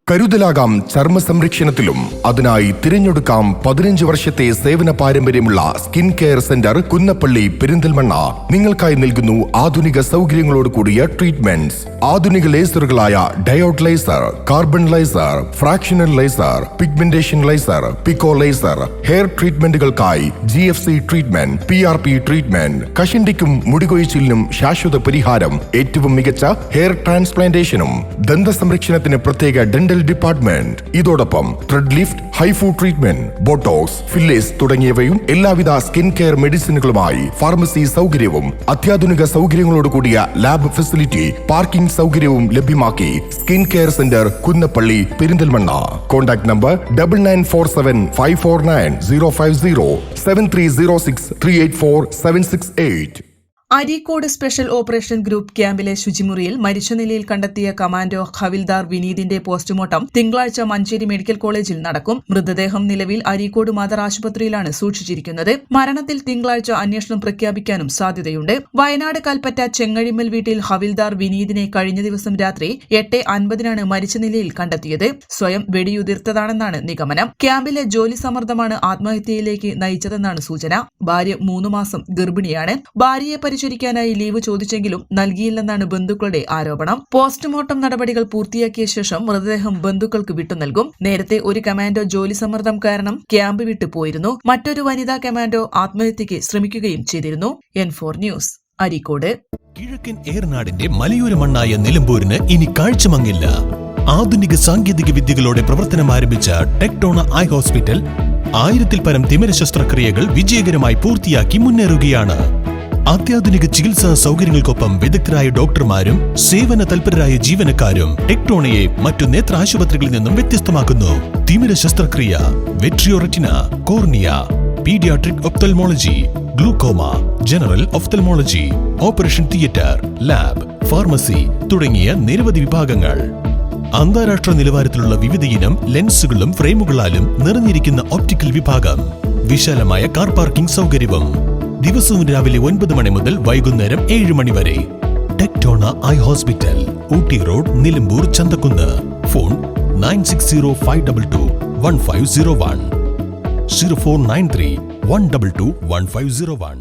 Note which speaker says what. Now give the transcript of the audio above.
Speaker 1: കരുതലാകാം ചർമ്മ സംരക്ഷണത്തിലും. അതിനായി തിരഞ്ഞെടുക്കാം 15 വർഷത്തെ സേവന പാരമ്പര്യമുള്ള skin care centre Kunnappally Perinthalmanna. നിങ്ങൾക്കായി നൽകുന്നു ആധുനിക സൗകര്യങ്ങളോട് കൂടിയ ട്രീറ്റ്മെന്റ്സ്. ആധുനിക ലേസറുകളായ diode laser, carbon laser, fractional laser, pigmentation laser, pico laser, hair ട്രീറ്റ്മെന്റുകൾക്കായി GFC ട്രീറ്റ്മെന്റ്, PRP ട്രീറ്റ്മെന്റ്, കഷണ്ടിക്കും മുടികൊഴിച്ചിലിനും ശാശ്വത പരിഹാരം, ഏറ്റവും മികച്ച ഹെയർ ട്രാൻസ്പ്ലാന്റേഷനും, ദന്ത സംരക്ഷണത്തിന് പ്രത്യേക ഡെന്റൽ ഡിപ്പാർട്ട്മെന്റ്. ഇതോടൊപ്പം thread lift, HIFU treatment, botox, fillers തുടങ്ങിയവയും എല്ലാവിധ സ്കിൻ കെയർ മെഡിസിനുകളുമായി ഫാർമസി സൗകര്യവും അത്യാധുനിക സൗകര്യങ്ങളോട് കൂടിയ ലാബ് ഫെസിലിറ്റി, പാർക്കിംഗ് സൗകര്യവും ലഭ്യമാക്കി skin care centre Kunnappally Perinthalmanna. Contact number 9947549050 7306384768.
Speaker 2: Areekode special operation group ക്യാമ്പിലെ ശുചിമുറിയിൽ മരിച്ച നിലയിൽ കണ്ടെത്തിയ കമാൻഡോ ഹവിൽദാർ വിനീതിന്റെ പോസ്റ്റ്മോർട്ടം തിങ്കളാഴ്ച മഞ്ചേരി മെഡിക്കൽ കോളേജിൽ നടക്കും. മൃതദേഹം നിലവിൽ അരീക്കോട് മദർ ആശുപത്രിയിലാണ് സൂക്ഷിച്ചിരിക്കുന്നത്. മരണത്തിൽ തിങ്കളാഴ്ച അന്വേഷണം പ്രഖ്യാപിക്കാനും സാധ്യതയുണ്ട്. വയനാട് കൽപ്പറ്റ ചെങ്ങഴിമ്മൽ വീട്ടിൽ ഹവിൽദാർ വിനീതിനെ കഴിഞ്ഞ ദിവസം രാത്രി 8:50 മരിച്ച നിലയിൽ കണ്ടെത്തിയത്. സ്വയം വെടിയുതിർത്തതാണെന്നാണ് നിഗമനം. ക്യാമ്പിലെ ജോലി സമ്മർദ്ദമാണ് ആത്മഹത്യയിലേക്ക് നയിച്ചതെന്നാണ് സൂചന. ഭാര്യ 3 മാസം ഗർഭിണിയാണ്. ഭാര്യയെ പരിചരിക്കാനായി ലീവ് ചോദിച്ചെങ്കിലും നൽകിയില്ലെന്നാണ് ബന്ധുക്കളുടെ ആരോപണം. പോസ്റ്റ്മോർട്ടം നടപടികൾ പൂർത്തിയാക്കിയ ശേഷം മൃതദേഹം ബന്ധുക്കൾക്ക് വിട്ടുനൽകും. നേരത്തെ ഒരു കമാൻഡോ ജോലി സമ്മർദ്ദം കാരണം ക്യാമ്പ് വിട്ടു പോയിരുന്നു. മറ്റൊരു വനിതാ കമാൻഡോ ആത്മഹത്യയ്ക്ക് ശ്രമിക്കുകയും ചെയ്തിരുന്നു. N4 news, Areekode.
Speaker 3: കിഴക്കൻ ഏറനാടിന്റെ മലയോര മണ്ണായ നിലമ്പൂരിന് ഇനി കാഴ്ചമങ്ങില്ല. ആധുനിക സാങ്കേതിക വിദ്യകളോടെ പ്രവർത്തനം ആരംഭിച്ച ടെക്ടോണ ഐ ഹോസ്പിറ്റൽ 1000-ൽ പരം തിമിര ശസ്ത്രക്രിയകൾ വിജയകരമായി പൂർത്തിയാക്കി മുന്നേറുകയാണ്. അത്യാധുനിക ചികിത്സാ സൗകര്യങ്ങൾക്കൊപ്പം വിദഗ്ധരായ ഡോക്ടർമാരും സേവന തൽപരരായ ജീവനക്കാരും ടെക്ടോണയെ മറ്റു നേത്ര ആശുപത്രികളിൽ നിന്നും വ്യത്യസ്തമാക്കുന്നു. തിമിര ശസ്ത്രക്രിയ, vitreo retina, cornea, paediatric ophthalmology, glaucoma, general ophthalmology, operation theatre, lab, pharmacy തുടങ്ങിയ നിരവധി വിഭാഗങ്ങൾ. അന്താരാഷ്ട്ര നിലവാരത്തിലുള്ള വിവിധയിനം ലെൻസുകളും ഫ്രെയിമുകളാലും നിറഞ്ഞിരിക്കുന്ന ഒപ്റ്റിക്കൽ വിഭാഗം, വിശാലമായ കാർ പാർക്കിംഗ് സൗകര്യവും. ദിവസവും രാവിലെ 9 മണി മുതൽ വൈകുന്നേരം 7 മണി വരെ. Tectona eye hospital, Ooty road, Nilambur, Chanthakkunnu. Phone 9605221501 0493 1221501.